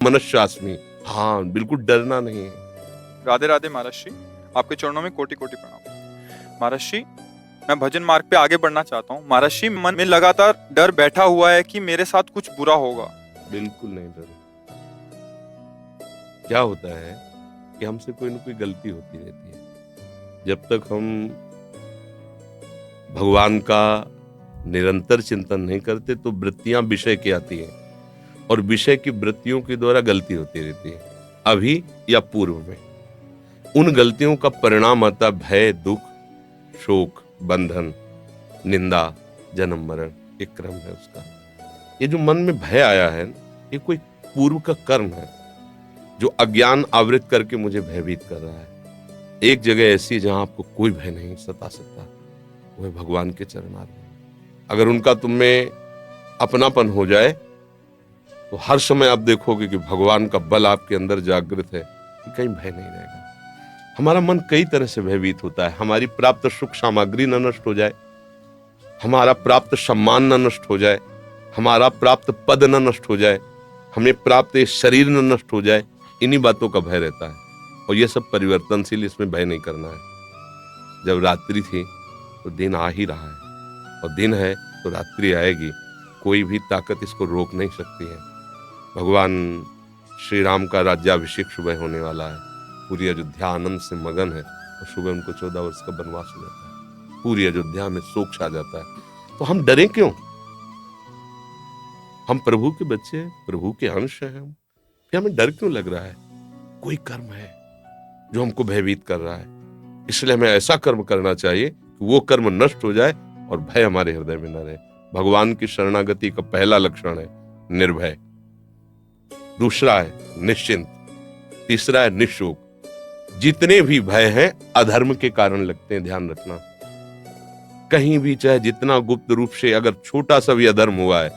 मनश्शास्मि। हाँ, बिल्कुल डरना नहीं है। राधे राधे महाराज श्री, आपके चरणों में कोटि कोटि प्रणाम। महाराज श्री, मैं भजन मार्ग पे आगे बढ़ना चाहता हूँ। महाराज श्री, मन में लगातार डर बैठा हुआ है कि मेरे साथ कुछ बुरा होगा। बिल्कुल नहीं डरो। क्या होता है कि हमसे कोई न कोई गलती होती रहती है। जब तक हम भगवान का निरंतर चिंतन नहीं करते तो वृत्तियां विषय की आती हैं और विषय की वृत्तियों के द्वारा गलती होती रहती है, अभी या पूर्व में। उन गलतियों का परिणाम आता भय, दुख, शोक, बंधन, निंदा, जन्म मरण, एक क्रम है उसका। ये जो मन में भय आया है, ये कोई पूर्व का कर्म है जो अज्ञान आवृत करके मुझे भयभीत कर रहा है। एक जगह ऐसी है जहां आपको कोई भय नहीं सता सकता, वो है भगवान के चरणारविंद। अगर उनका तुम में अपनापन हो जाए तो हर समय आप देखोगे कि भगवान का बल आपके अंदर जागृत है, कि कहीं भय नहीं रहेगा। हमारा मन कई तरह से भयभीत होता है। हमारी प्राप्त सुख सामग्री न नष्ट हो जाए, हमारा प्राप्त सम्मान न नष्ट हो जाए, हमारा प्राप्त पद न नष्ट हो जाए, हमें प्राप्त शरीर न नष्ट हो जाए, इन्हीं बातों का भय रहता है। और ये सब परिवर्तनशील, इसमें भय नहीं करना है। जब रात्रि थी तो दिन आ ही रहा है, और दिन है तो रात्रि आएगी। कोई भी ताकत इसको रोक नहीं सकती है। भगवान श्री राम का राज्याभिषेक सुबह होने वाला है। पूरी अयोध्या आनंद से मगन है, और सुबह उनको 14 वर्ष का वनवास हो जाता है। पूरी अयोध्या में शोक छा जाता है। तो हम डरे क्यों? हम प्रभु के बच्चे हैं, प्रभु के अंश हैं हम, फिर हमें डर क्यों लग रहा है? कोई कर्म है जो हमको भयभीत कर रहा है, इसलिए हमें ऐसा कर्म करना चाहिए कि वो कर्म नष्ट हो जाए और भय हमारे हृदय में न रहे। भगवान की शरणागति का पहला लक्षण है निर्भय, दूसरा है निश्चिंत, तीसरा है निशोक। जितने भी भय हैं अधर्म के कारण लगते हैं, ध्यान रखना। कहीं भी चाहे जितना गुप्त रूप से अगर छोटा सा भी अधर्म हुआ है,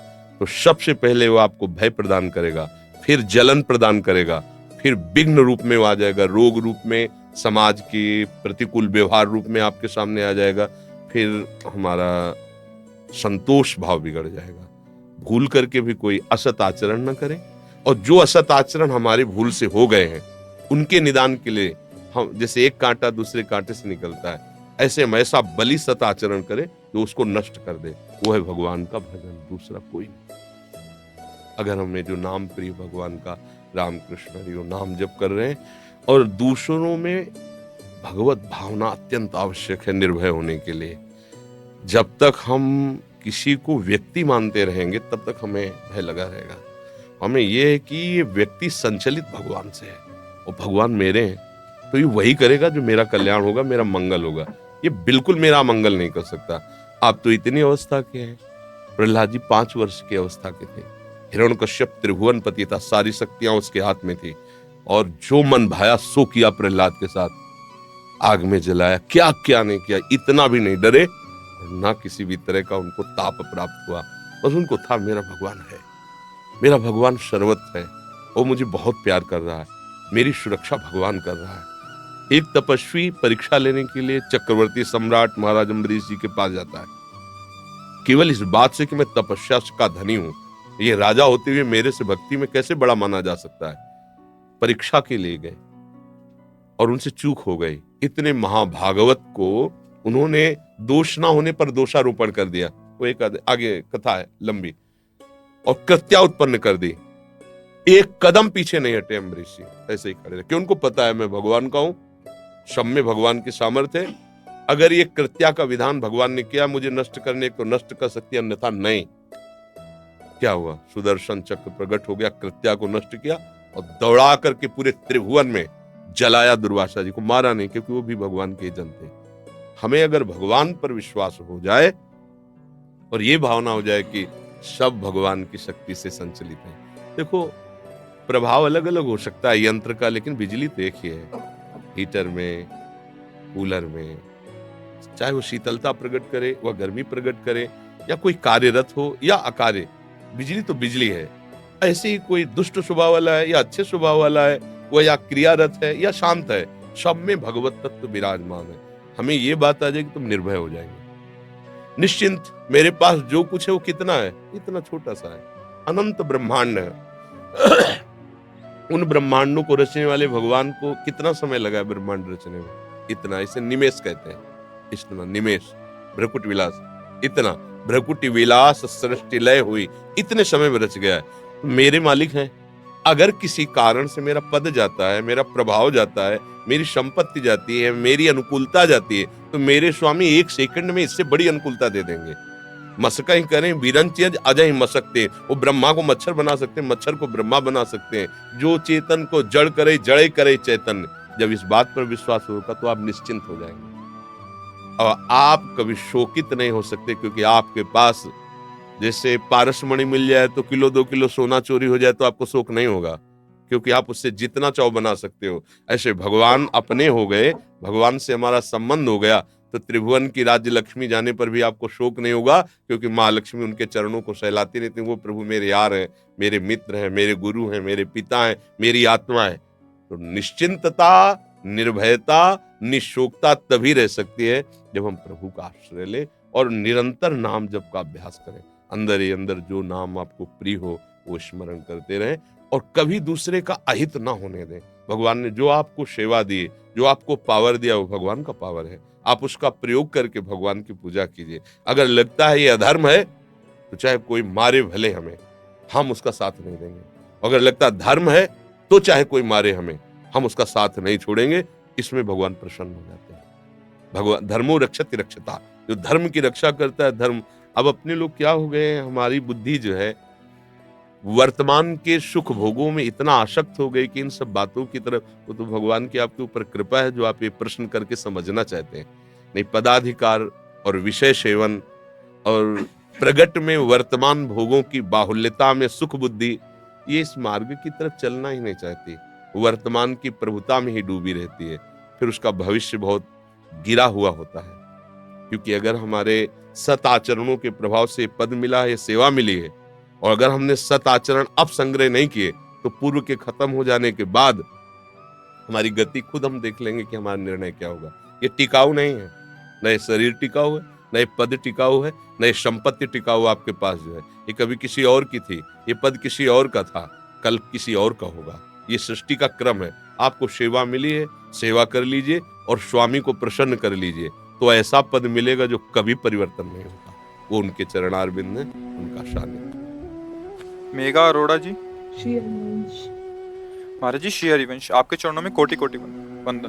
तो सबसे पहले वो आपको भय प्रदान करेगा, फिर जलन प्रदान करेगा, फिर विघ्न रूप में वो आ जाएगा, रोग रूप में, समाज के प्रतिकूल व्यवहार रूप में आपके सामने आ जाएगा, फिर हमारा संतोष भाव बिगड़ जाएगा। भूल करके भी कोई असत आचरण न करे, और जो असत आचरण हमारे भूल से हो गए हैं उनके निदान के लिए हम, जैसे एक कांटा दूसरे कांटे से निकलता है, ऐसे हम ऐसा बलि सत आचरण करें जो उसको नष्ट कर दे। वो है भगवान का भजन, दूसरा कोई नहीं। अगर हमें जो नाम प्रिय भगवान का, राम कृष्ण हरि वो नाम जप कर रहे हैं, और दूसरों में भगवत भावना अत्यंत आवश्यक है निर्भय होने के लिए। जब तक हम किसी को व्यक्ति मानते रहेंगे तब तक हमें भय लगा रहेगा। हमें यह है कि ये व्यक्ति संचलित भगवान से है, और भगवान मेरे हैं, तो ये वही करेगा जो मेरा कल्याण होगा, मेरा मंगल होगा। ये बिल्कुल मेरा मंगल नहीं कर सकता। आप तो इतनी अवस्था के हैं। प्रहलाद जी 5 वर्ष की अवस्था के थे। हिरण्यकश्यप त्रिभुवनपति था, सारी शक्तियां उसके हाथ में थी, और जो मन भाया सो किया प्रहलाद के साथ। आग में जलाया, क्या क्या नहीं किया। इतना भी नहीं डरे, ना किसी भी तरह का उनको ताप प्राप्त हुआ। बस उनको था मेरा भगवान है, मेरा भगवान सर्वत्र है, वो मुझे बहुत प्यार कर रहा है, मेरी सुरक्षा भगवान कर रहा है। एक तपस्वी परीक्षा लेने के लिए चक्रवर्ती सम्राट महाराज अम्बरीश जी के पास जाता है, केवल इस बात से कि मैं तपस्या का धनी हूं। ये राजा होते हुए मेरे से भक्ति में कैसे बड़ा माना जा सकता है? परीक्षा के लिए गए और उनसे चूक हो गई। इतने महाभागवत को उन्होंने दोष ना होने पर दोषारोपण कर दिया। वो एक आगे कथा है लंबी, और कृत्या उत्पन्न कर दी। एक कदम पीछे नहीं हटे अम्बरीश जी, ऐसे ही खड़े रहे, क्यों उनको पता है मैं भगवान का हूं, सब में भगवान की सामर्थ्य है। अगर ये कृत्या का विधान भगवान ने किया मुझे नष्ट करने को, नष्ट कर सकती, अन्यथा नहीं। क्या हुआ? सुदर्शन चक्र प्रकट हो गया, कृत्या को नष्ट किया, और दौड़ा करके पूरे त्रिभुवन में जलाया। दुर्वासा जी को मारा नहीं, क्योंकि वो भी भगवान के जन थे। हमें अगर भगवान पर विश्वास हो जाए और ये भावना हो जाए कि सब भगवान की शक्ति से संचलित है। देखो, प्रभाव अलग अलग हो सकता है यंत्र का, लेकिन बिजली तो एक ही है। हीटर में, कूलर में, चाहे वो शीतलता प्रकट करे, वह गर्मी प्रकट करे, या कोई कार्यरत हो या अकार्य, बिजली तो बिजली है। ऐसे ही कोई दुष्ट स्वभाव वाला है या अच्छे स्वभाव वाला है, वह या क्रियारत है या शांत है, सब में भगवत तत्व विराजमान है। हमें ये बात आ जाए कि तुम निर्भय हो जाएंगे, निश्चिंत। मेरे पास जो कुछ है वो कितना है? इतना छोटा सा है, अनंत ब्रह्मांड है। उन ब्रह्मांडों को रचने वाले भगवान को कितना समय लगा है ब्रह्मांड रचने में? इतना, इसे निमेष कहते हैं। इतना निमेष, भ्रकुट विलास, इतना भ्रकुटी विलास सृष्टि लय हुई, इतने समय में रच गया है। मेरे मालिक हैं। अगर किसी कारण से मेरा पद जाता है, मेरा प्रभाव जाता है, मेरी संपत्ति जाती है, मेरी अनुकूलता जाती है, तो मेरे स्वामी 1 सेकंड में इससे बड़ी अनुकूलता दे देंगे। मसका ही करें बीरंचियज अजय मसकते, वो ब्रह्मा को मच्छर बना सकते हैं, मच्छर को ब्रह्मा बना सकते हैं। जो चेतन को जड़ करे, जड़े करे चेतन। जब इस बात पर विश्वास होगा तो आप निश्चिंत हो जाएंगे और आप कभी शोकित नहीं हो सकते, क्योंकि आपके पास जैसे पारसमणि मिल जाए तो किलो 2 किलो सोना चोरी हो जाए तो आपको शोक नहीं होगा, क्योंकि आप उससे जितना चाहो बना सकते हो। ऐसे भगवान अपने हो गए, भगवान से हमारा संबंध हो गया, तो त्रिभुवन की राज्य लक्ष्मी जाने पर भी आपको शोक नहीं होगा, क्योंकि माँ लक्ष्मी उनके चरणों को सहलाती रहती है। वो प्रभु मेरे यार हैं, मेरे मित्र हैं, मेरे गुरु हैं, मेरे पिता हैं, मेरी आत्मा है। तो निश्चिंतता, निर्भयता, निशोकता तभी रह सकती है जब हम प्रभु का आश्रय ले और निरंतर नाम जप का अभ्यास करें। अंदर ही अंदर जो नाम आपको प्रिय हो वो स्मरण करते रहें और कभी दूसरे का अहित ना होने दें। भगवान ने जो आपको सेवा दी, जो आपको पावर दिया, वो भगवान का पावर है। आप उसका प्रयोग करके भगवान की पूजा कीजिए। अगर लगता है ये अधर्म है तो चाहे कोई मारे भले हमें, हम उसका साथ नहीं देंगे। अगर लगता है धर्म है तो चाहे कोई मारे हमें, हम उसका साथ नहीं छोड़ेंगे। इसमें भगवान प्रसन्न हो जाते हैं। भगवान धर्मो रक्षति रक्षता, जो धर्म की रक्षा करता है धर्म। अब अपने लोग क्या हो गए हैं, हमारी बुद्धि जो है वर्तमान के सुख भोगों में इतना आसक्त हो गई कि इन सब बातों की तरफ, वो तो भगवान की आपके ऊपर कृपा है जो आप ये प्रश्न करके समझना चाहते हैं। नहीं, पदाधिकार और विषय सेवन और प्रगट में वर्तमान भोगों की बाहुल्यता में सुख बुद्धि, ये इस मार्ग की तरफ चलना ही नहीं चाहती। वर्तमान की प्रभुता में ही डूबी रहती है, फिर उसका भविष्य बहुत गिरा हुआ होता है। क्योंकि अगर हमारे सत आचरणों के प्रभाव से पद मिला है, सेवा मिली है, और अगर हमने सत आचरण अब संग्रह नहीं किए तो पूर्व के खत्म हो जाने के बाद हमारी गति खुद हम देख लेंगे कि हमारा निर्णय क्या होगा। ये टिकाऊ नहीं है, न ये शरीर टिकाऊ है, न ये पद टिकाऊ है, न ये संपत्ति टिकाऊ आपके पास जो है। ये कभी किसी और की थी, ये पद किसी और का था, कल किसी और का होगा। ये सृष्टि का क्रम है। आपको सेवा मिली है, सेवा कर लीजिए और स्वामी को प्रसन्न कर लीजिए, तो ऐसा पद मिलेगा जो कभी परिवर्तन नहीं होगा। वो उनके चरणारविंद है, उनका सानिध्य। मेघा अरोड़ा जी, श्री हरिवंश। महाराज जी, श्री हरिवंश, आपके चरणों में कोटि कोटि वंदन।